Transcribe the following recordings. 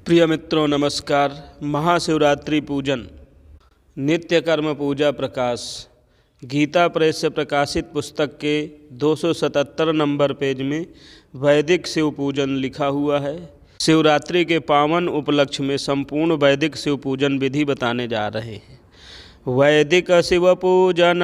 प्रिय मित्रों नमस्कार। महाशिवरात्रि पूजन नित्य कर्म पूजा प्रकाश गीता प्रेस से प्रकाशित पुस्तक के 277 नंबर पेज में वैदिक शिव पूजन लिखा हुआ है। शिवरात्रि के पावन उपलक्ष्य में संपूर्ण वैदिक शिव पूजन विधि बताने जा रहे हैं। वैदिक शिव पूजन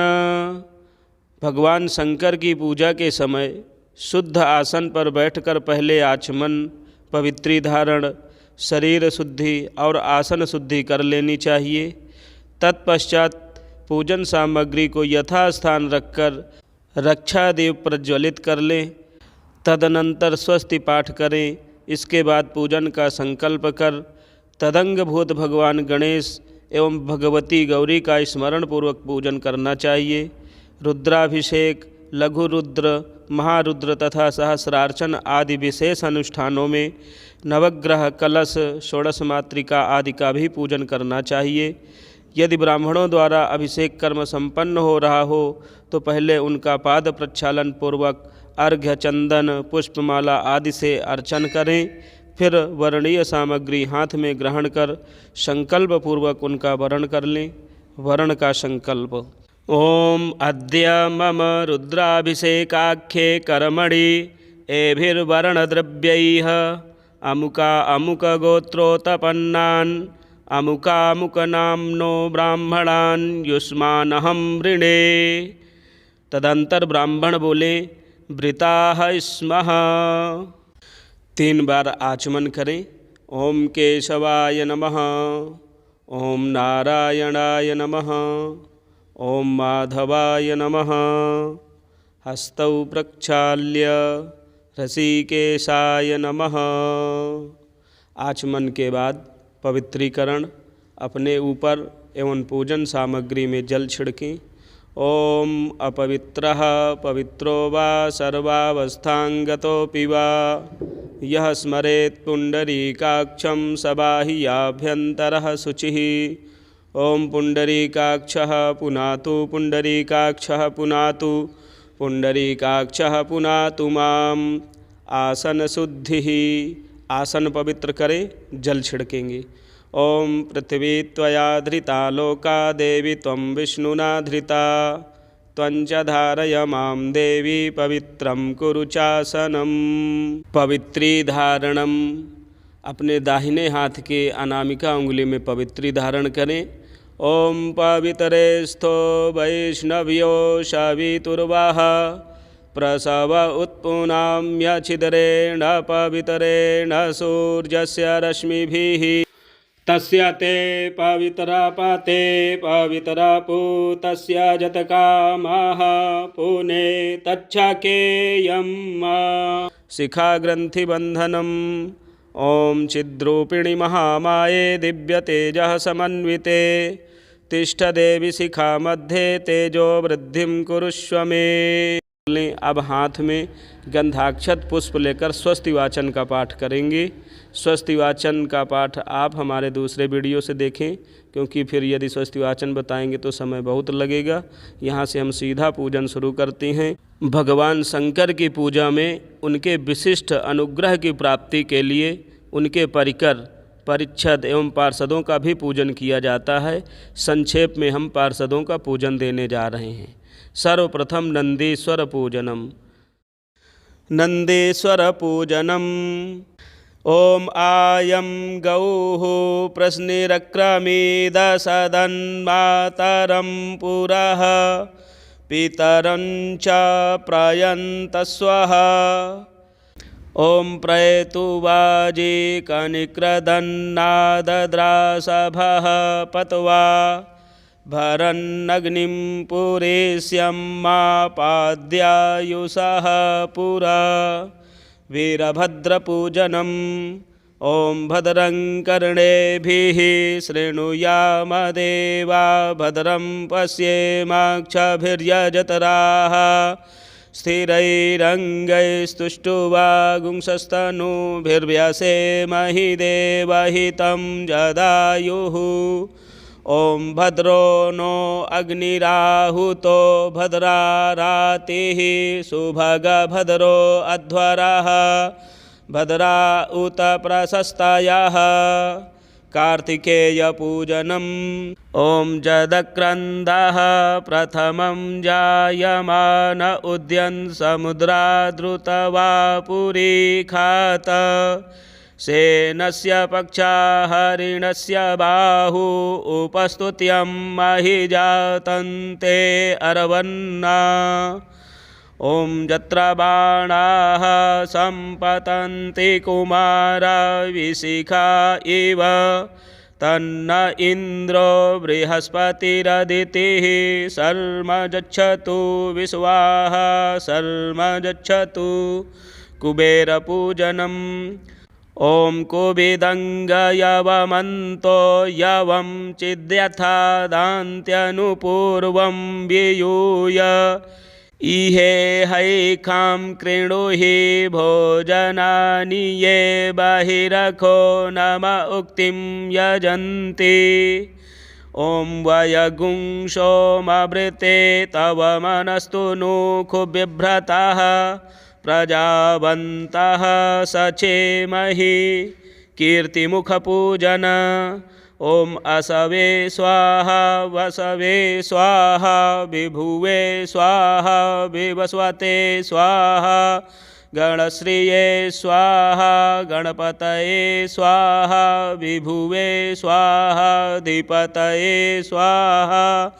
भगवान शंकर की पूजा के समय शुद्ध आसन पर बैठकर पहले आचमन, पवित्री धारण, शरीर शुद्धि और आसन शुद्धि कर लेनी चाहिए। तत्पश्चात पूजन सामग्री को यथास्थान रखकर रक्षा दीप प्रज्वलित कर लें। तदनंतर स्वस्ति पाठ करें। इसके बाद पूजन का संकल्प कर तदंगभूत भगवान गणेश एवं भगवती गौरी का स्मरण पूर्वक पूजन करना चाहिए। रुद्राभिषेक, लघु रुद्र, महारुद्र तथा सहस्रार्चन आदि विशेष अनुष्ठानों में नवग्रह, कलश, षोडश मातृका आदि का भी पूजन करना चाहिए। यदि ब्राह्मणों द्वारा अभिषेक कर्म संपन्न हो रहा हो तो पहले उनका पाद प्रक्षालन पूर्वक अर्घ्य, चंदन, पुष्पमाला आदि से अर्चन करें। फिर वर्णीय सामग्री हाथ में ग्रहण कर संकल्प पूर्वक उनका वरण कर लें। वरण का संकल्प। ओम अद्य मम रुद्राभिषेकाख्ये कर्मणि एभिर्वरणद्रव्यैः अमुका अमुक गोत्रोत्पन्नान् अमुकामुकनाम्नो ब्राह्मणान् युष्मानहं वृणे। तदंतर ब्राह्मण बोले वृताः स्मः। 3 बार आचमन करें। ओम केशवाय नमः, ओम नारायणाय नमः, ओम माधवाय नमः। हस्तौ प्रक्षाल्य ऋषिकेशाय नमः। आचमन के बाद पवित्रीकरण अपने ऊपर एवं पूजन सामग्री में जल छिड़कें। ओम अपवित्रः पवित्रो वा सर्वावस्थांगतोऽपि वा यः स्मरेत् पुंडरीकाक्षं स बाह्याभ्यन्तरः शुचिः। ओम पुंडरीकाक्षः पुनातु पुंडरीकाक्षः पुनातु पुंडरीकाक्षः पुनातु माम्। आसन शुद्धिः। आसन पवित्र करें, जल छिड़केंगे। ओम पृथ्वी त्वया धृता लोका देवी त्वं विष्णुना धृता त्वञ्च धारय मां देवी पवित्रं कुरु चासनम्। पवित्री धारणम। अपने दाहिने हाथ के अनामिका उंगली में पवित्री धारण करें। ओम पवित्रेस्थो वैष्णव्यो शवितुर्वाह प्रसव उत्पुनाम्य छिद्रेण पवित्रेण सूर्यस्य रश्मिभिः तस्य ते पवित्रा पाते पवित्रा पूतस्य जतकामाः पुने तच्छाकेयं शिखाग्रन्थिबन्धनम्। ओम चिद्रूपिणी महामाये दिव्यतेजः समन्विते तिष्ठ देवी शिखा मध्ये तेजो वृद्धिं कुरुष्व मे। अब हाथ में गंधाक्षत पुष्प लेकर स्वस्ति वाचन का पाठ करेंगे। स्वस्ति वाचन का पाठ आप हमारे दूसरे वीडियो से देखें, क्योंकि फिर यदि स्वस्ति वाचन बताएंगे तो समय बहुत लगेगा। यहाँ से हम सीधा पूजन शुरू करते हैं। भगवान शंकर की पूजा में उनके विशिष्ट अनुग्रह की प्राप्ति के लिए उनके परिकर, परिच्छद एवं पार्षदों का भी पूजन किया जाता है। संक्षेप में हम पार्षदों का पूजन देने जा रहे हैं। सर्वप्रथम नंदीश्वर पूजनम। नंदीश्वर पूजनम। ओम आयं गौः प्रश्निरक्रमीद सदन्मातरं पुरः पितरं च प्रयन्तस्वः। ओम प्रयतु वाजी कनिक्रदन्नादद्रासभः पत्वा भरन्नग्निं पुरेश्यं मापाद्यायुषः पुरा। वीरभद्रपूजनम्। ओम भद्रं कर्णेभिः शृणुयाम देवा भद्रं पश्येमाक्षभिर्यजत्राः स्थिरैरङ्गैस्तुष्टुवागुंसस्तनूभिर्व्यसेमहि देवहितं जदायुः। ओम भद्रो नो अग्निराहुतो भद्रा रातिः सुभग भद्रो अध्वरः भद्रा उत प्रशस्तायाः कार्तिकेयपूजनम्। ॐ जदक्रन्दः प्रथमं जायमान उद्यन् समुद्राद्रुतवापुरीखात सेनस्य पक्षा हरिणस्य बाहु उपस्तुत्यं महिजातन्ते अरवन्ना। ॐ यत्र बाणाः सम्पतन्ति कुमारा विशिखा इव तन्न इन्द्रो बृहस्पतिरदितिः शर्म गच्छतु विश्वाः शर्म गच्छतु। कुबेरपूजनम्। ॐ कुबिदङ्गयवमन्तो यवं चिद्यथा दान्त्यनुपूर्वं वियूय इहे हैखां कृणुहि भोजनानि ये बहिरखो नम उक्तिं यजन्ति। ॐ वयगुंसोमवृते तव मनस्तु नुखुबिभ्रतः प्रजावन्तः सचेमहि कीर्तिमुखपूजन। ॐ असवे स्वाहा वसवे स्वाहा विभुवे स्वाहा विवस्वते स्वाहा गणश्रिये स्वाहा गणपतये स्वाहा विभुवे स्वाहा धीपतये स्वाहा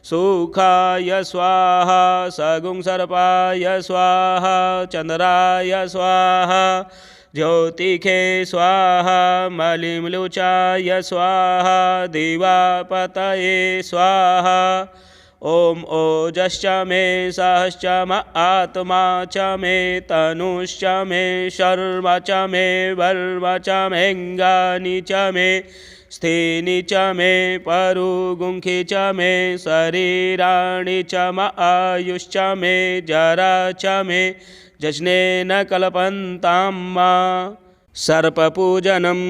सुखाय स्वाहा सगुंसर्पाय स्वाहा चन्द्राय स्वाहा ज्योतिखे स्वाहा मलिमलुचाय स्वाहा दिवापतये स्वाहा। ॐ ओजश्च मे सहश्च म आत्मा च मे तनुश्च मे शर्म च मे वर्म च मेऽङ्गानि च मे स्थीनि च मे परुगुंखि च मे शरीराणि च म आयुश्च मे जरा च मे जज्नेन कल्पन्तां मा। सर्पपूजनम्।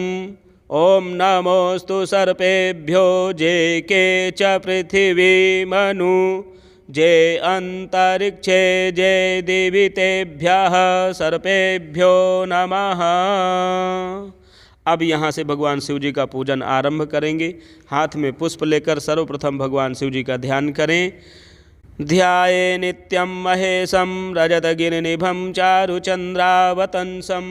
ॐ नमोऽस्तु सर्पेभ्यो जे के च पृथिवीमनु जे अंतरिक्षे जे दिवि तेभ्यः सर्पेभ्यो नमः। अब यहाँ से भगवान शिव जी का पूजन आरंभ करेंगे। हाथ में पुष्प लेकर सर्वप्रथम भगवान शिव जी का ध्यान करें। ध्याये नित्यं महेशं रजतगिरिनिभं चारुचन्द्रावतंसं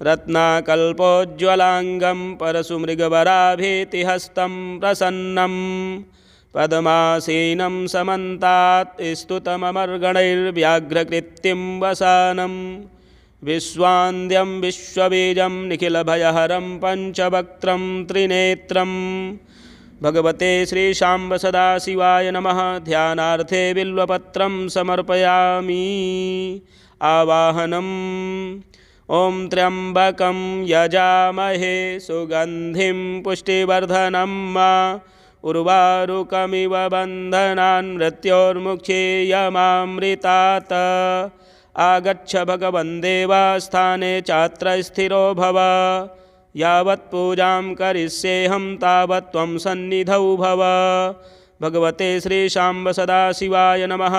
रत्नाकल्पोज्ज्वलांगं परशुमृगवराभीतिहस्तं प्रसन्नं पद्मासीनं समन्तात् स्तुतममर्गणैर्व्याघ्रकृत्तिं वसानं विश्वान्द्यं विश्वबीजं निखिलभयहरं पञ्चवक्त्रं त्रिनेत्रं। भगवते श्री शाम्ब सदाशिवाय नमः। ध्यानार्थे बिल्वपत्रं समर्पयामि। आवाहनम्। ॐ त्र्यम्बकं यजामहे सुगन्धिं पुष्टिवर्धनं उर्वारुकमिव बन्धनान् मृत्योर्मुक्षीयमामृतात्। आगच्छ भगवन् देवस्थाने चात्र स्थिरो भव यावत् पूजां करिष्येऽहं तावत् त्वं सन्निधौ भव। भगवते श्री शाम्ब सदाशिवाय नमः।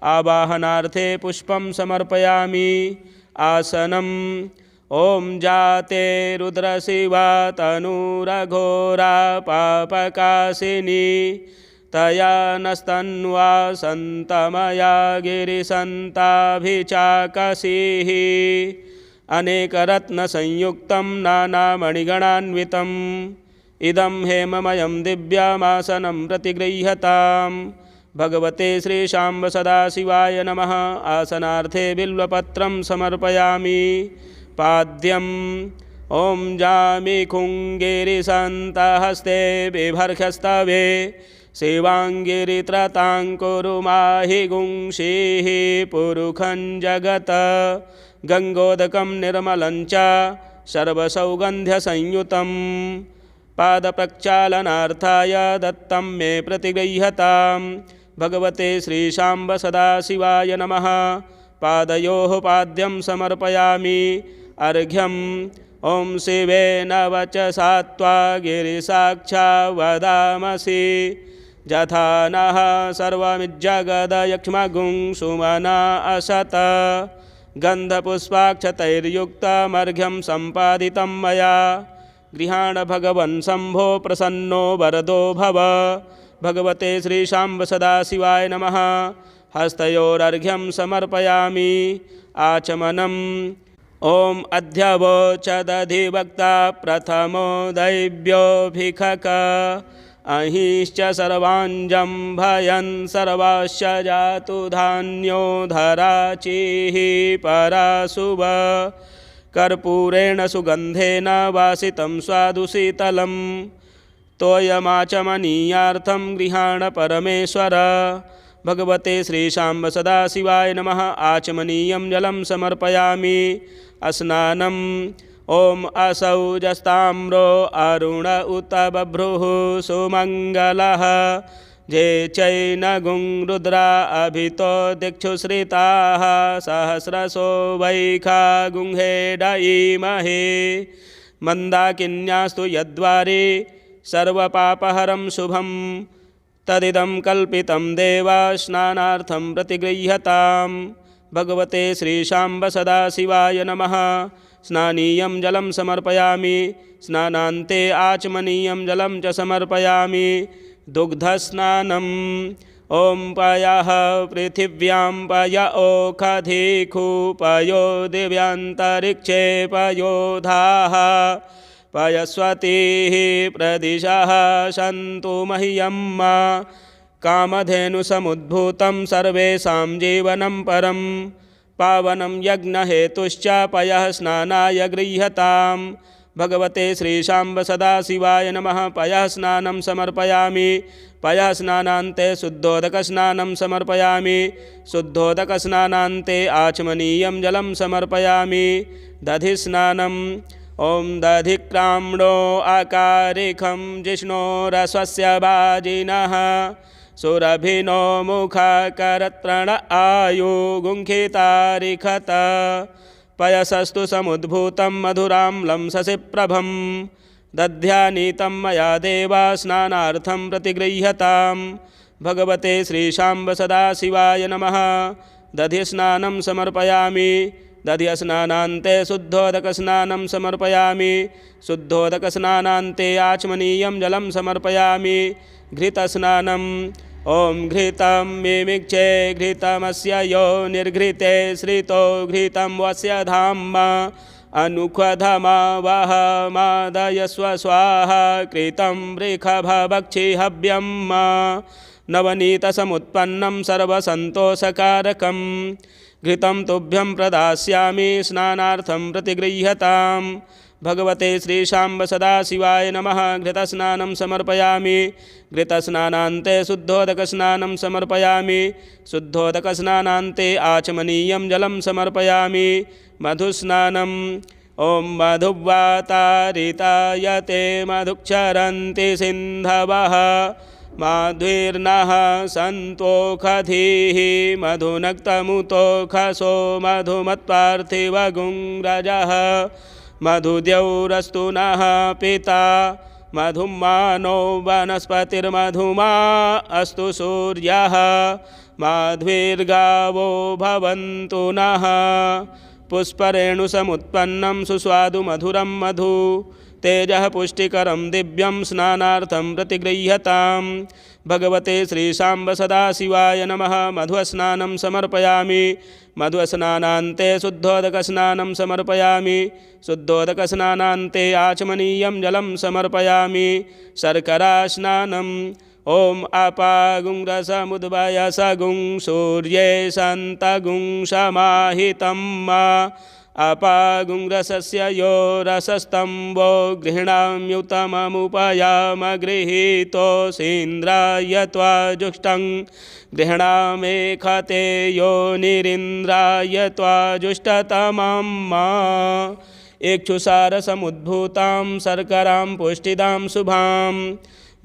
आवाहनार्थे पुष्पं समर्पयामि। आसनम्। ॐ जाते रुद्रशिवा तनुरघोरा पापकाशिनी तया नस्तन्वा सन्तमया गिरिसन्ताभिचाकसीः अनेकरत्नसंयुक्तं नानामणिगणान्वितम् इदं हेममयं दिव्यमासनं प्रतिगृह्यताम्। भगवते श्री शाम्ब सदाशिवाय नमः। आसनार्थे बिल्वपत्रं समर्पयामि। पाद्यम्। ॐ जामिखुङ्गिरिसन्तहस्ते बिभर्गस्तवे शिवाङ्गिरित्रताङ्कुरुमाहि गुंशीः पुरुखं जगत् गङ्गोदकं निर्मलं च सर्वसौगन्ध्यसंयुतं पादप्रक्षालनार्थाय दत्तं मे प्रतिगृह्यताम्। भगवते श्री शाम्ब सदाशिवाय नमः। पादयोः पाद्यं समर्पयामि। अर्घ्यम्। ॐ शिवेन वचसा त्वा गिरिसाक्षा वदामसि यथा नः सर्वमिज्जगदयक्ष्मगुं सुमना असत गन्धपुष्पाक्षतैर्युक्तमर्घ्यं सम्पादितं मया गृहाण भगवन् शम्भो प्रसन्नो वरदो भव। भगवते श्रीशाम्ब सदाशिवाय नमः। हस्तयोरर्घ्यं समर्पयामि आचमनम्। ॐ अध्यवोचदधिवक्ता प्रथमो दैव्योऽभिखक अहिश्च सर्वाञ्जं भयन् सर्वाश्च जातु धान्यो धराचिः पराशुभ। कर्पूरेण सुगन्धेन वासितं स्वादुशीतलं तोयमाचमनीयार्थं गृहाण परमेश्वर। भगवते श्रीशाम्ब सदाशिवाय नमः। आचमनीयं जलं समर्पयामि स्नानम्। ॐ असौजस्ताम्रो अरुण उत बभ्रुः सुमङ्गलः जे चैनगुं रुद्रा अभितो दिक्षुश्रिताः सहस्रशो वैखा गुंहेडयीमहे। मन्दाकिन्यास्तु यद्वारे सर्वपापहरं शुभं तदिदं कल्पितं देवा स्नानार्थं प्रतिगृह्यताम्। भगवते श्रीशाम्ब सदाशिवाय नमः। स्नानीयं जलं समर्पयामि स्नानान्ते आचमनीयं जलं च समर्पयामि दुग्धस्नानम्। ॐ पयः पृथिव्यां पय ओखधिखु पयो दिव्यान्तरिक्षे पयोधाः पयस्वतीः प्रदिशः सन्तु मह्यं कामधेनुसमुद्भूतं सर्वेषां जीवनं परं पावनं यज्ञहेतुश्च पयः स्नानाय गृह्यताम्। भगवते श्रीशाम्ब सदाशिवाय नमः। पयः स्नानं समर्पयामि। पयः स्नानान्ते शुद्धोदकस्नानं समर्पयामि। शुद्धोदकस्नानान्ते आचमनीयं जलं समर्पयामि दधिस्नानम्। ॐ दधिक्राम्णो अकारिखं जिष्णोरस्वस्य वाजिनः सुरभिनो मुखकरत्रण आयुगुंखितारिखत पयसस्तु समुद्भूतं मधुराम्लं शशिप्रभं दध्यानीतं मया देवा स्नानार्थं प्रतिगृह्यताम्। भगवते श्रीशाम्ब सदाशिवाय नमः। दधिस्नानं समर्पयामि। दध्यस्नानान्ते शुद्धोदकस्नानं समर्पयामि। शुद्धोदकस्नानान्ते आचमनीयं जलं समर्पयामि घृतस्नानम्। ॐ घृतं मिमिक्षे घृतमस्य यो निर्घृते श्रितो घृतं वस्य धाम्मा अनुक्वधमा वह मादयस्व स्वाहा कृतं वृषभभक्षिहव्यं नवनीतसमुत्पन्नं सर्वसन्तोषकारकं घृतं तुभ्यं प्रदास्यामि स्नानार्थं प्रतिगृह्यताम्। भगवते श्रीशाम्ब सदाशिवाय नमः। घृतस्नानं समर्पयामि। घृतस्नानान्ते शुद्धोदकस्नानं समर्पयामि। शुद्धोदकस्नानान्ते आचमनीयं जलं समर्पयामि मधुस्नानम्। ॐ मधुवातारितायते मधुक्षरन्ति सिन्धवः माध्वीर्नः सन्तोखधीः मधुनक्तमुतोखसो मधुमत्पार्थिवगुंरजः मधुद्यौरस्तु नः पिता मधुमानो वनस्पतिर्मधुमा अस्तु सूर्यः माध्वीर्गावो भवन्तु नः पुष्परेणुसमुत्पन्नं सुस्वादु मधुरं मधु तेजः पुष्टिकरं दिव्यं स्नानार्थं प्रतिगृह्यताम्। भगवते श्रीशाम्ब सदाशिवाय नमः। मधुस्नानं समर्पयामि। मधुस्नानान्ते शुद्धोदकस्नानं समर्पयामि। शुद्धोदकस्नानान्ते आचमनीयं जलं समर्पयामि शर्करास्नानम्। ॐ अपागुं रसमुद्भयसगुं सूर्ये सन्तगुं समाहितं अपागुं रसस्य यो रसस्तम्भो गृह्णाम्युतममुपयामगृहीतोऽसीन्द्राय त्वाजुष्टं गृह्णामेखते यो निरीन्द्राय त्वाजुष्टतमं इक्षुसारसमुद्भूतां शर्करां पुष्टिदां शुभां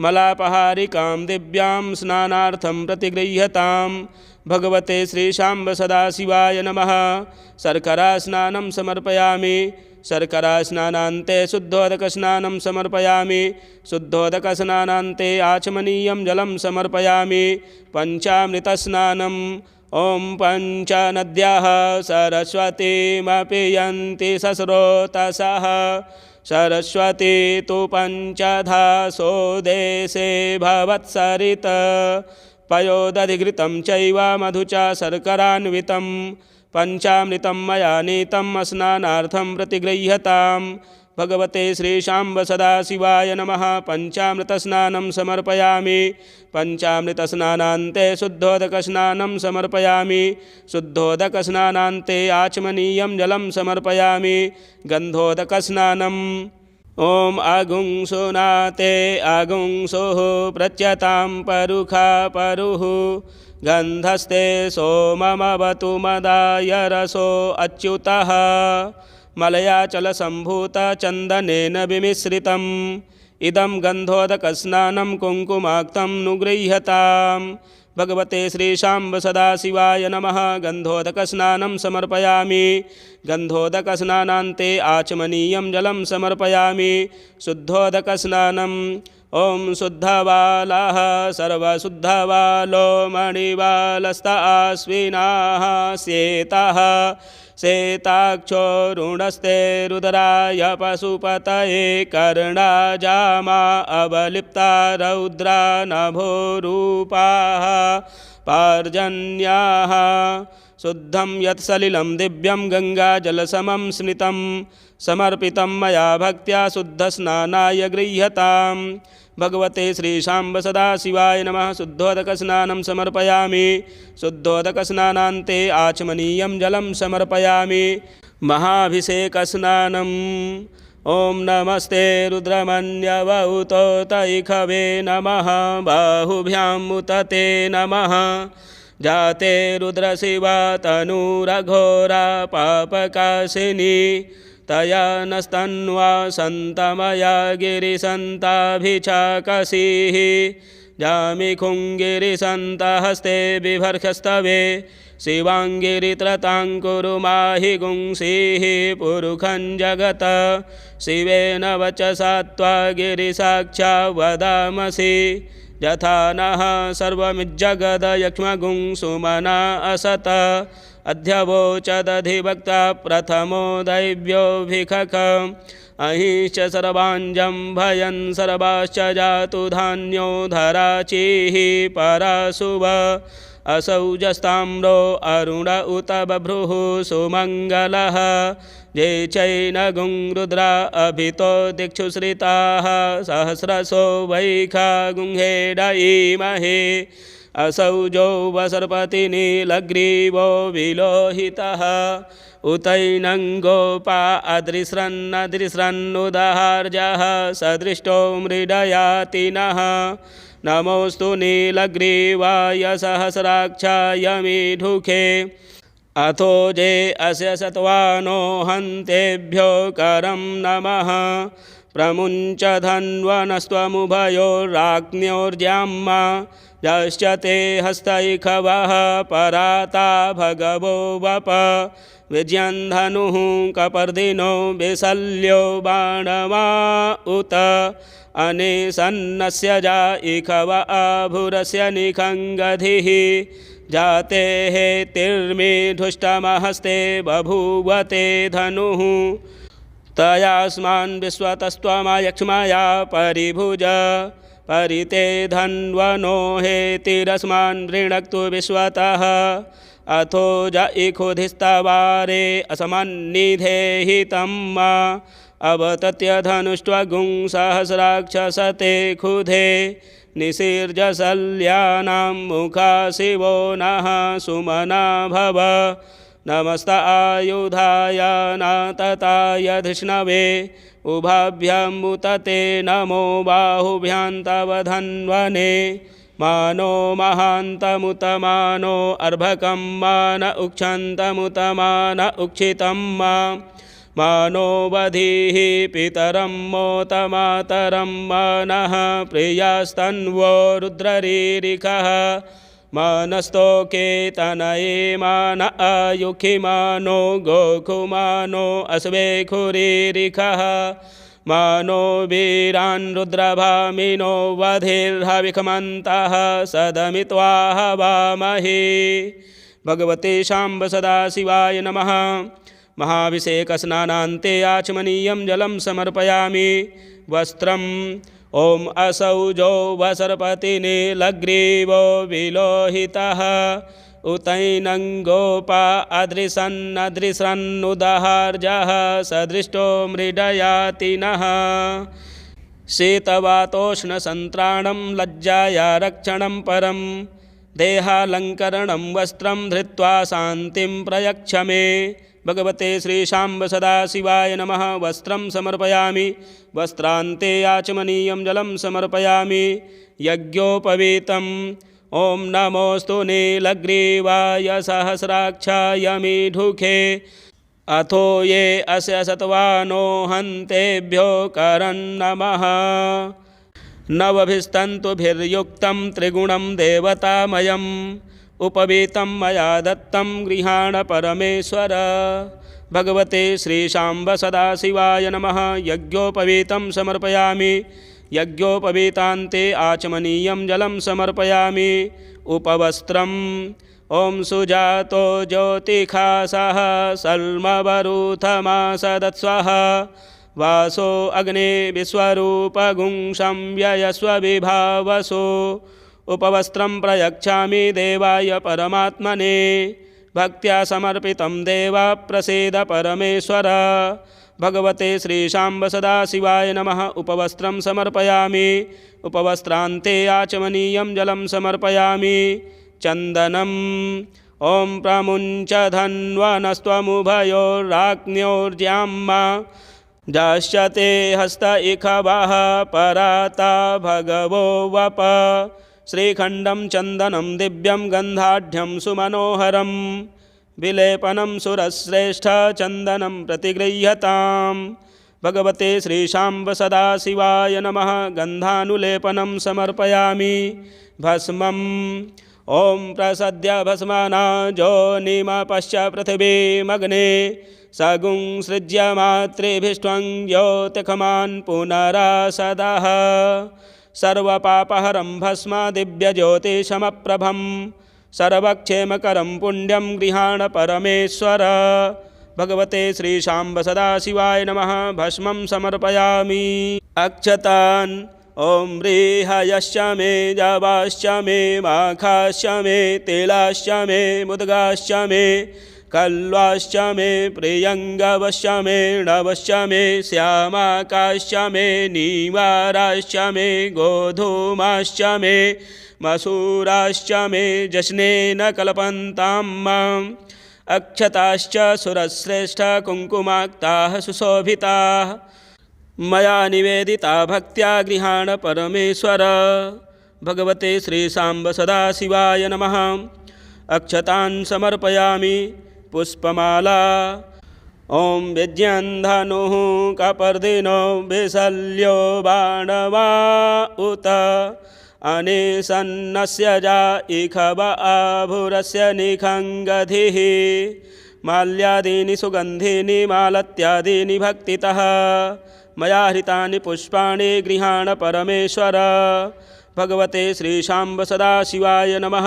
मलापहारिकां दिव्यां स्नानार्थं प्रतिगृह्यताम्। भगवते श्रीशाम्ब सदाशिवाय नमः। शर्करास्नानं समर्पयामि। शर्करास्नानान्ते शुद्धोदकस्नानं समर्पयामि। शुद्धोदकस्नानान्ते आचमनीयं जलं समर्पयामि पंचामृतस्नानम्। ॐ पञ्चनद्याः सरस्वतीमपि यन्ति सस्रोतसः सरस्वती तु पञ्चधा सोदेशे भवत्सरित पयोदधिघृतं चैव मधु च शर्करान्वितं पञ्चामृतं मया नीतम् स्नानार्थं प्रतिगृह्यताम्। भगवते श्रीशाम्ब सदाशिवाय नमः। पञ्चामृतस्नानं समर्पयामि। पञ्चामृतस्नानान्ते शुद्धोदकस्नानं समर्पयामि। शुद्धोदकस्नानान्ते आचमनीयं जलं समर्पयामि। गन्धोदकस्नानम् ॐ आगुंसुनाते आगुंसुः प्रच्यतां परुखा परुः गन्धस्ते सोममवतु मदाय रसो अच्युतः मलयाचलसम्भूतचन्दनेन विमिश्रितम् इदं गन्धोदकस्नानं कुङ्कुमाक्तं नुगृह्यताम्। भगवते श्रीशाम्ब सदाशिवाय नमः। गन्धोदकस्नानं समर्पयामि। गन्धोदकस्नानान्ते आचमनीयं जलं समर्पयामि। शुद्धोदकस्नानम् ॐ शुद्धबालाः सर्वशुद्धबालो मणिबालस्त आश्विनाः श्वेताः श्वेताक्षोरुणस्ते रुद्राय पशुपतये कर्णाजामा अवलिप्ता रौद्रा नभोरूपाः पार्जन्याः शुद्धं यत्सलिलं दिव्यं गङ्गाजलसमं स्नितं समर्पितं मया भक्त्या शुद्धस्नानाय गृह्यताम्। भगवते श्रीशाम्ब सदाशिवाय नमः। शुद्धोदकस्नानं समर्पयामि। शुद्धोदकस्नानान्ते आचमनीयं जलं समर्पयामि। महाभिषेकस्नानम् ॐ नमस्ते रुद्रमन्यवहुतो तैखवे नमः। बाहुभ्याम् उतते नमः। जाते रुद्रशिवा तनूरघोरा पापकाशिनी तया नस्तन्वा सन्तमया गिरिसन्ताभिचाकसीः जामिखुङ्गिरिसन्तहस्ते बिभर्खस्तवे शिवाङ्गिरित्रताङ्कुरु माहि गुंसीः पुरुखं जगत शिवेन वचसा त्वा गिरिसाक्षा वदामसि यथा नः सर्वमिज्जगदयक्ष्मगुं सुमना असत अध्यवोचदधिवक्ता प्रथमो दैव्योऽभिखख अहिश्च सर्वाञ्जं भयन् सर्वाश्च जातु धान्यो धराचीः पराशुभ असौजस्ताम्रो अरुण उत बभ्रुः सुमङ्गलः ये चैनगुं रुद्रा अभितो दिक्षुश्रिताः सहस्रशो वैखा गुंहेडयीमहे असौजो वसर्पतिनीलग्रीवो विलोहितः उतैनं गोपा अदृश्रन्नदृश्रन्नुदहार्जः सदृष्टो मृडयातिनः नमोऽस्तु नीलग्रीवाय सहस्राक्षाय मीढुखे अथो जे अस्य सत्वानो हन्तेभ्यो करं नमः प्रमुञ्च धन्वनस्त्वमुभयोराज्ञोर्जाम्मा यश्च ते हस्तैखवः पराता भगवो वप विजयन्धनुः कपर्दिनो विशल्यो बाणवा उत अनेसन्नस्य जा इखव आभुरस्य निखङ्गधिः जाते हेतिर्मीढुष्टमहस्ते बभूवते धनुः तयास्मान् विश्वतस्त्वमयक्ष्मया परिभुज परिते धन्वनो हेतिरस्मान् वृणक्तु विश्वतः अथो ज इखुधिस्तवारे असमन्निधेहितं मा अवतत्य धनुष्ट्वगुं सहस्राक्षसते खुधे निशीर्जशल्यानां मुखा शिवो नः सुमना भव नमस्त आयुधाय नातताय धृष्णवे उभाभ्यामुतते नमो बाहुभ्यां तव धन्वने मानो महान्तमुतमानो अर्भकं मान उक्षन्तमुतमान उक्षितं मानो वधीः पितरं मोतमातरं मानः प्रियास्तन्वो रुद्ररीरिखः मानस्तोके तनये मान आयुखिमानो गोखुमानो अश्वेखुरीरिखः मानो वीरान् रुद्रभामिनो वधिर्हविखमन्तः सदमित्वा हवामहे भगवते शाम्ब सदाशिवाय नमः। महाभिषेकस्नानान्ते आचमनीयं जलं समर्पयामि। वस्त्रम् ॐ असौजो वसर्पतिनीलग्रीवो विलोहितः उतैनङ्गोपा अदृशन्नदृशन्नुदहार्जः सदृष्टो मृडयातिनः। शीतवातोष्णसन्त्राणं लज्जाया रक्षणं परं देहालङ्करणं वस्त्रं धृत्वा शान्तिं प्रयच्छ मे। भगवते श्रीशाम्ब सदाशिवाय नमः। वस्त्रं समर्पयामि। वस्त्रान्ते आचमनीयं जलं समर्पयामि। यज्ञोपवीतम् ॐ नमोऽस्तु नीलग्रीवाय सहस्राक्षाय मीढुखे अथो ये अस्य सत्वानो हन्तेभ्यो करन्नमः। नवभिस्तन्तुभिर्युक्तं त्रिगुणं देवतामयम् उपवीतं मया दत्तं गृहाण परमेश्वर। भगवते श्रीशाम्ब सदाशिवाय नमः। यज्ञोपवीतं समर्पयामि। यज्ञोपवीतान्ते आचमनीयं जलं समर्पयामि। उपवस्त्रम् ॐ सुजातो ज्योतिखासः सल्मवरूथमासदत्स्वः वासो अग्ने विश्वरूपगुं संव्ययस्व विभावसो। उपवस्त्रं प्रयच्छामि देवाय परमात्मने। भक्त्या समर्पितं देवा प्रसीद परमेश्वर। भगवते श्रीशाम्ब सदाशिवाय नमः। उपवस्त्रं समर्पयामि। उपवस्त्रान्ते आचमनीयं जलं समर्पयामि। चन्दनम् ॐ प्रमुञ्च धन्वनस्त्वमुभयोराज्ञोर्ज्याम्मा जाश्चते हस्त इखवः पराता भगवो वप। श्रीखण्डं चन्दनं दिव्यं गन्धाढ्यं सुमनोहरं विलेपनं सुरश्रेष्ठ चन्दनं प्रतिगृह्यताम्। भगवते श्रीशाम्ब सदाशिवाय नमः। गन्धानुलेपनं समर्पयामि। भस्मम् ॐ प्रसद्य भस्मना जोनिमपश्च पृथिवीमग्ने सगुं सृज्य मातृभिष्ट्वं ज्योतिखमान् पुनरासदः। सर्वपापहरं भस्म दिव्यज्योतिषमप्रभं सर्वक्षेमकरं पुण्यं गृहाण परमेश्वर। भगवते श्रीशाम्ब सदाशिवाय नमः। भस्मं समर्पयामि। अक्षतान् ॐ व्रीहयश्च मे जावाश्च मे माखाश्च मे तिलाश्च मे मुद्गाश्च मे कल्वाश्च मे प्रियङ्गवश्च मे णवश्च मे श्यामाकाश्च मे नीवाराश्च मे गोधूमाश्च मे मसूराश्च मे जश्नेन कल्पन्तां माम्। अक्षताश्च सुरश्रेष्ठ कुङ्कुमाक्ताः सुशोभिताः मया निवेदिता भक्त्या गृहाण परमेश्वर। भगवते श्रीशाम्ब सदाशिवाय नमः। अक्षतान् समर्पयामि। पुष्पमाला ॐ विज्ञन्धनुः कपर्दिनो विशल्यो बाणवा उत अनेसन्नस्य जा इखव आभुरस्य निखङ्गधिः। माल्यादीनि सुगन्धीनि मालत्यादीनि भक्तितः मया हृतानि पुष्पाणि गृहाण परमेश्वर। भगवते श्रीशाम्ब सदाशिवाय नमः।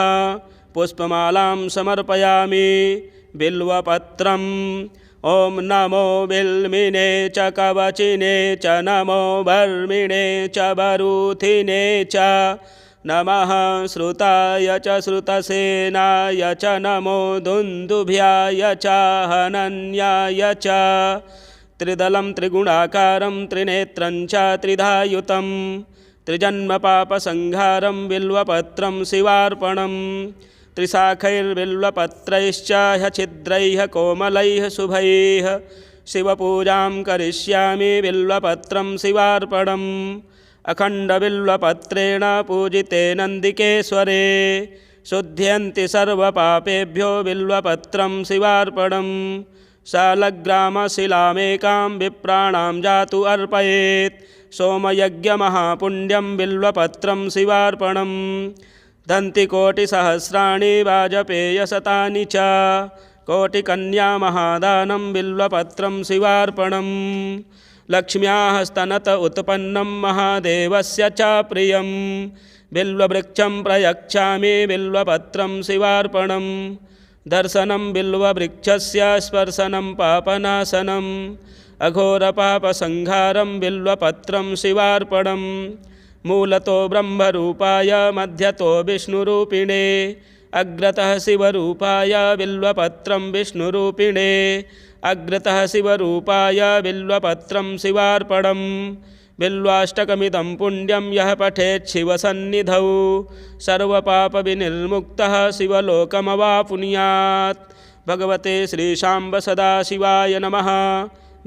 पुष्पमालां समर्पयामि। बिल्वपत्रम् ॐ नमो बिल्मिने च कवचिने च नमो बर्मिणे च बरूथिने च नमः श्रुताय च श्रुतसेनाय च नमो दुन्दुभ्याय च हनन्याय च। त्रिदलं त्रिगुणाकारं त्रिनेत्रं च त्रिधायुतं त्रिजन्मपापसंहारं बिल्वपत्रं शिवार्पणम्। त्रिशाखैर्बिल्वपत्रैश्च ह्यच्छिद्रैः कोमलैः शुभैः शिवपूजां करिष्यामि बिल्वपत्रं शिवार्पणम्। अखण्डबिल्वपत्रेण पूजिते नन्दिकेश्वरे शुध्यन्ति सर्वपापेभ्यो बिल्वपत्रं शिवार्पणम्। शालग्रामशिलामेकां विप्राणां जातु अर्पयेत् सोमयज्ञमहापुण्यं बिल्वपत्रं शिवार्पणम्। दन्तिकोटिसहस्राणि वाजपेयशतानि च कोटिकन्यामहादानं बिल्वपत्रं शिवार्पणम्। लक्ष्म्याः स्तनत उत्पन्नं महादेवस्य च प्रियं बिल्ववृक्षं प्रयच्छामि बिल्वपत्रं शिवार्पणम्। दर्शनं बिल्ववृक्षस्य स्पर्शनं पापनाशनम् अघोरपापसंहारं बिल्वपत्रं शिवार्पणम् मूलतो ब्रह्मरूपाय मध्यतो विष्णुरूपिणे अग्रतः शिवरूपाय बिल्वपत्रं विष्णुरूपिणे अग्रतः शिवरूपाय बिल्वपत्रं शिवार्पणम् बिल्वाष्टकमिदं पुण्यं यः पठेत् शिवसन्निधौ सर्वपापविनिर्मुक्तः शिवलोकमवाप्नुयात्। भगवते श्रीशाम्ब सदाशिवाय नमः।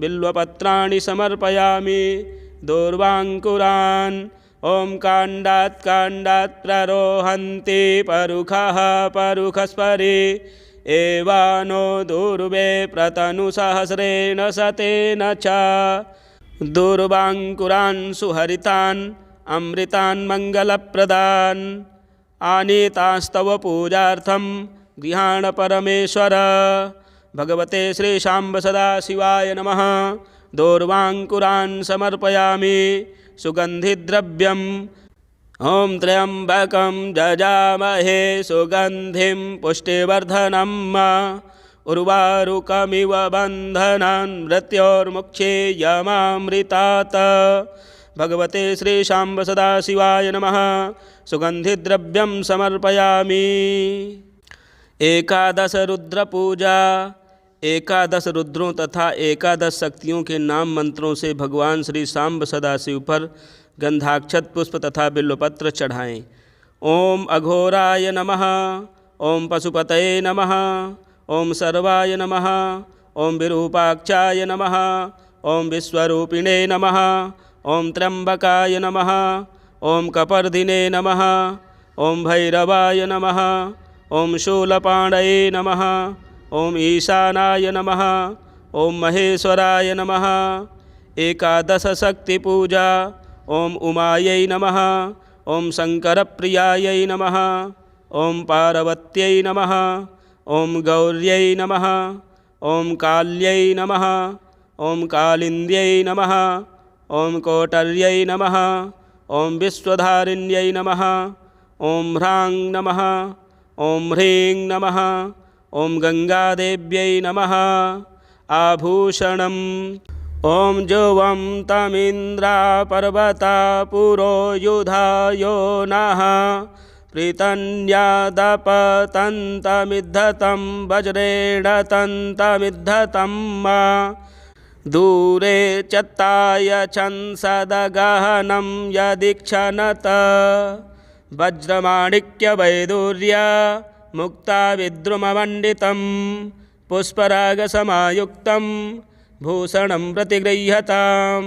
बिल्वपत्राणि समर्पयामि दूर्वाङ्कुरान्। ॐ काण्डात् काण्डात् प्ररोहन्ति परुखः परुखस्परि एवानो दूर्वे प्रतनुसहस्रेण शतेन च दूर्वाङ्कुरान् सुहरितान् अमृतान् मङ्गलप्रदान् आनीतास्तव पूजार्थं गृहाण परमेश्वर। भगवते श्रीशाम्ब सदाशिवाय नमः। दूर्वाङ्कुरान् समर्पयामि सुगन्धिद्रव्यम्। ॐ त्र्यम्बकं जजामहे सुगन्धिं पुष्टिवर्धनम् उर्वारुकमिव बन्धनान् मृत्योर्मुक्षेयमामृतात्। भगवते श्रीशाम्ब सदाशिवाय नमः। सुगन्धिद्रव्यं समर्पयामि। एकादश रुद्र पूजा। 11 रुद्रों तथा 11 शक्तियों के नाम मंत्रों से भगवान श्री शाम्ब सदाशिव पर गंधाक्षत पुष्प तथा बिल्वपत्र चढ़ाएं। ओम अघोराय नमः। ओम पशुपतये नमः। ओम सर्वाय नमः। ओम विरूपाक्षाय नमः। ओम विश्वरूपिणे नमः। ओम त्र्यंबकाय नमः। ओम कपर्दिने नमः। ओम भैरवाय नमः। ओम शूलपाणये नमः। ओम ईशानाय नमः। ओम महेश्वराय नमः। 11 शक्ति पूजा। ओम उमायै नमः। ओम शंकरप्रियायै नमः। ओम पार्वत्यै नमः। ओम गौर्यै नमः। ओम काल्यै नमः। ओम कालिन्द्यै नमः। ओम कोटर्यै नमः। ओम विश्वधारिण्यै नमः। ओम ह्रां नमः। ओम ह्रीं नमः। ओम गंगादेव्यै नमः। आभूषणम्। ओम जुवं तमिन्द्रा पर्वता पुरो युधायो नः प्रीतन्यादपतन्तमिद्धतं वज्रेण तन्तमिद्धतं दूरे चत्ताय छंसदगहनं यदीक्षणत वज्रमाणिक्यवैदूर्य मुक्ता विद्रुममण्डितं पुष्परागसमायुक्तं भूषणं प्रतिगृह्यतां।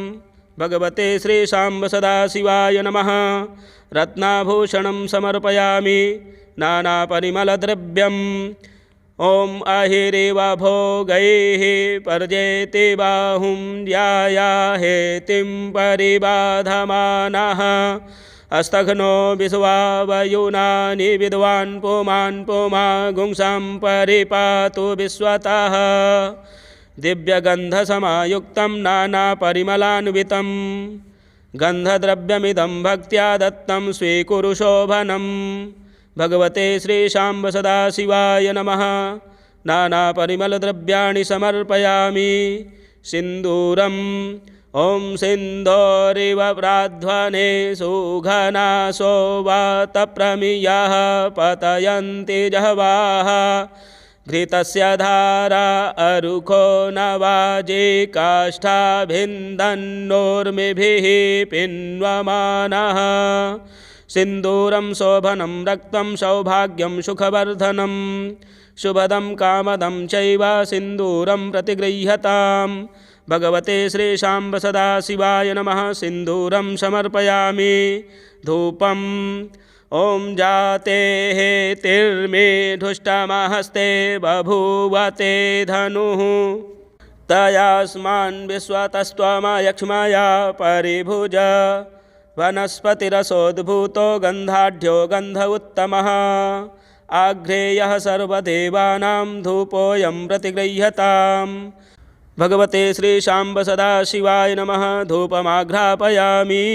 भगवते श्रीशाम्ब सदाशिवाय नमः। रत्नाभूषणं समर्पयामि नानापरिमलद्रव्यम्। ॐ अहिरिव भोगैः पर्जेति बाहुं ध्यायाहेतिं परिबाधमानः अस्तघ्नो विश्वावयुनानि विद्वान् पुमान् पुमागुंसां परिपातु विश्वतः दिव्यगन्धसमायुक्तं नानापरिमलान्वितं गन्धद्रव्यमिदं भक्त्या दत्तं स्वीकुरु शोभनम्। भगवते श्रीशाम्ब सदाशिवाय नमः। नानापरिमलद्रव्याणि समर्पयामि सिन्दूरम्। ॐ सिन्धोरिव प्राध्वने सुघनासो वातप्रमियः पतयन्ति जह्वाः घृतस्य धारा अरुखो नवाजे काष्ठाभिन्दन्नोर्मिभिः पिन्वमानः सिन्दूरं शोभनं रक्तं सौभाग्यं सुखवर्धनं शुभदं कामदं चैव सिन्दूरं प्रतिगृह्यताम्। भगवते श्रीशाम्ब सदाशिवाय नमः। सिन्दूरं समर्पयामि धूपम्। ॐ जातेः तिर्मे धुष्टमहस्ते बभूवते धनुः तयास्मान् विश्वतस्त्वमयक्ष्मया परिभुज वनस्पतिरसोद्भूतो गन्धाढ्यो गन्ध उत्तमः आघ्रेयः सर्वदेवानां धूपोऽयं प्रतिगृह्यताम्। भगवते श्रीशाम्ब सदाशिवाय नमः। धूपमाघ्रापयामि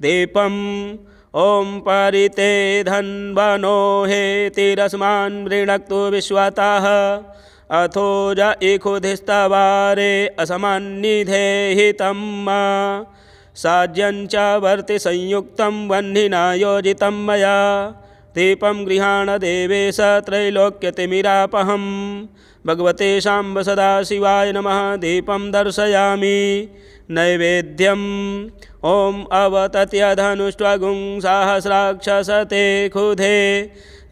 दीपम्। ॐ परिते धन्वनो हेतिरस्मान् वृणक्तु विश्वतः अथो ज इखुधिस्तवारे असमान्निधेहितं साज्यञ्च वर्ति संयुक्तं वह्निना योजितं मया दीपं गृहाण देवेश त्रैलोक्यतिमिरापहं भगवते शाम्ब सदाशिवाय नमः दीपं दर्शयामि नैवेद्यम् ॐ अवतत्यधनुष्ट्वगुं सहस्राक्षसते खुधे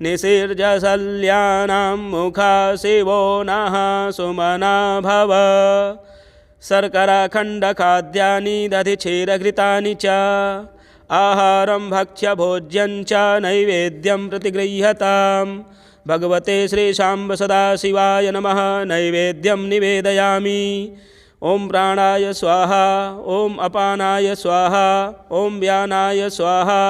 निसिर्जशल्यानां मुखा शिवो नः सुमना भव शर्कराखण्डखाद्यानि दधिक्षीरघृतानि च आहारं भक्ष्य भोज्यं च नैवेद्यं प्रतिगृह्यतां भगवते श्रीशाम्ब सदाशिवाय नमः नैवेद्यं निवेदयामि। ॐ प्राणाय स्वाहा ॐ अपानाय स्वाहा ॐ व्यानाय स्वाहा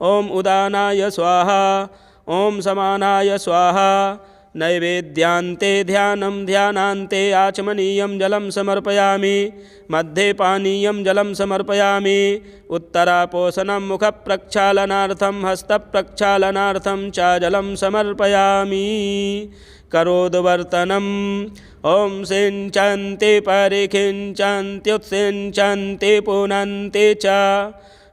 ॐ उदानाय स्वाहा ॐ समानाय स्वाहा। नैवेद्यान्ते ध्यानं ध्यानान्ते आचमनीयं जलं समर्पयामि मध्ये पानीयं जलं समर्पयामि उत्तरापोषणं मुखप्रक्षालनार्थं हस्तप्रक्षालनार्थं च जलं समर्पयामि। करोद्वर्तनम् ॐ सिञ्चन्ति परिखिञ्चन्त्युत्सिञ्चन्ति पुनन्ति च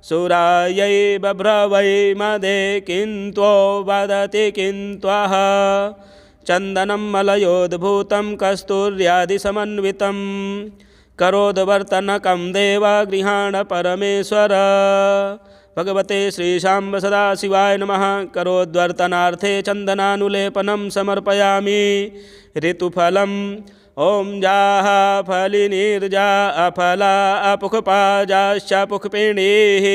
सुरायै बभ्रवै मदे किन्त्वो वदति किन्त्वः चन्दनं मलयोद्भूतं कस्तूर्यादिसमन्वितं करोद्वर्तनकं देव गृहाण परमेश्वर भगवते श्रीशाम्ब सदाशिवाय नमः। करोद्वर्तनार्थे चन्दनानुलेपनं समर्पयामि। ऋतुफलम् ॐ जाः फलिनीर्जा अफला अपुखपाजाश्च पुखपिणीः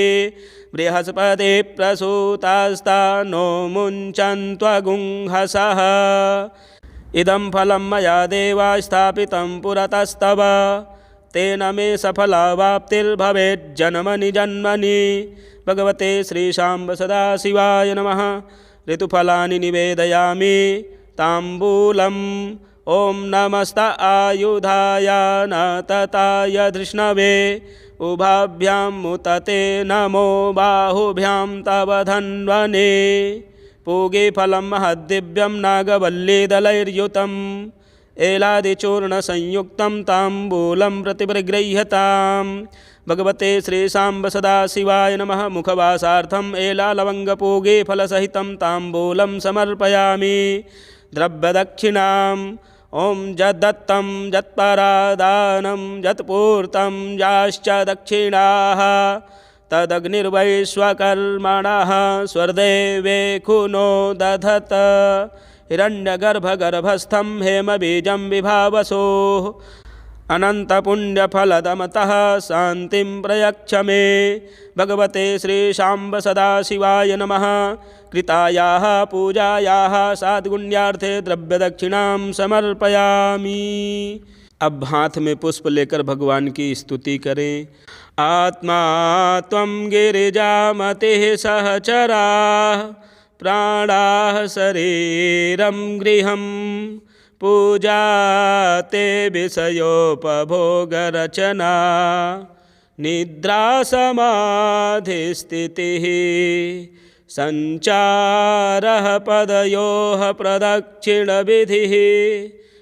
बृहस्पति प्रसूतास्ता नो मुञ्चन्त्वगुंहसः इदं फलं मया देवा स्थापितं पुरतस्तव तेन मे सफलावाप्तिर्भवेज्जन्मनि जन्मनि भगवते श्रीशाम्ब सदाशिवाय नमः। ऋतुफलानि निवेदयामि। ताम्बूलम् ॐ नमस्त आयुधाय न तताय धृष्णवे उभाभ्यां मुतते नमो बाहुभ्यां तव धन्वने पूगीफलं महद्दिव्यं नागवल्लीदलैर्युतम् एलादिचूर्णसंयुक्तं ताम्बूलं प्रतिपरिगृह्यतां भगवते श्रीशाम्ब सदाशिवाय नमः। मुखवासार्थम् एलालवङ्गपूगीफलसहितं ताम्बूलं समर्पयामि। द्रव्यदक्षिणाम् ॐ यद्दत्तं यत्परादानं यत्पूर्तं याश्च दक्षिणाः तदग्निर्वैश्वकर्मणः स्वर्देवे खुनो दधत हिरण्यगर्भगर्भस्थं हेमबीजं विभावसोः अनन्तपुण्यफलदमतः शान्तिं प्रयच्छ मे भगवते श्रीशाम्ब सदाशिवाय नमः। कृतायाः पूजायाः साद्गुण्यार्थे द्रव्यदक्षिणां समर्पयामि। अब हाथ में पुष्प लेकर भगवान की स्तुति करें। आत्मा त्वं गिरिजामतिः सहचराः प्राणाः शरीरं गृहं पूजा ते विषयोपभोगरचना निद्रा समाधिस्थितिः संचारः पदयोः प्रदक्षिणविधिः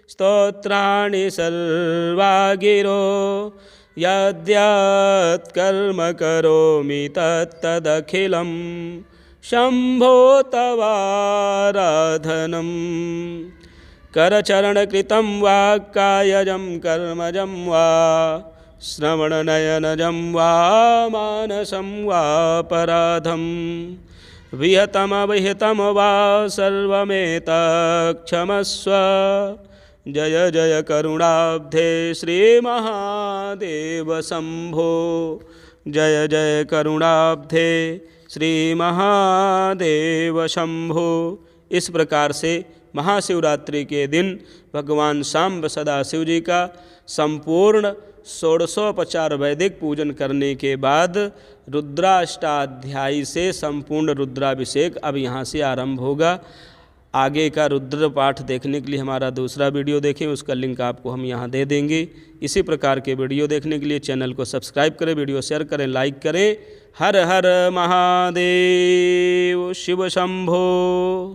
स्तोत्राणि सर्वा गिरो यद्यत्कर्म करोमि तत्तदखिलं शम्भो तवाराधनम् करचरणकृतं वा कायजं कर्मजं वा श्रवणनयनजं वा मानसं वापराधं विहतमविहितं वा सर्वमेतत्क्षमस्व। जय जय करुणाब्धे श्रीमहादेव शम्भो जय जय करुणाब्धे श्रीमहादेव शम्भो। इस प्रकार से महाशिवरात्रि के दिन भगवान शाम्ब सदाशिव जी का संपूर्ण षोडशोपचार वैदिक पूजन करने के बाद रुद्राष्टाध्यायी से संपूर्ण रुद्राभिषेक अब यहाँ से आरंभ होगा। आगे का रुद्र पाठ देखने के लिए हमारा दूसरा वीडियो देखें, उसका लिंक आपको हम यहाँ दे देंगे। इसी प्रकार के वीडियो देखने के लिए चैनल को सब्सक्राइब करें, वीडियो शेयर करें, लाइक करें। हर हर महादेव शिव शंभो।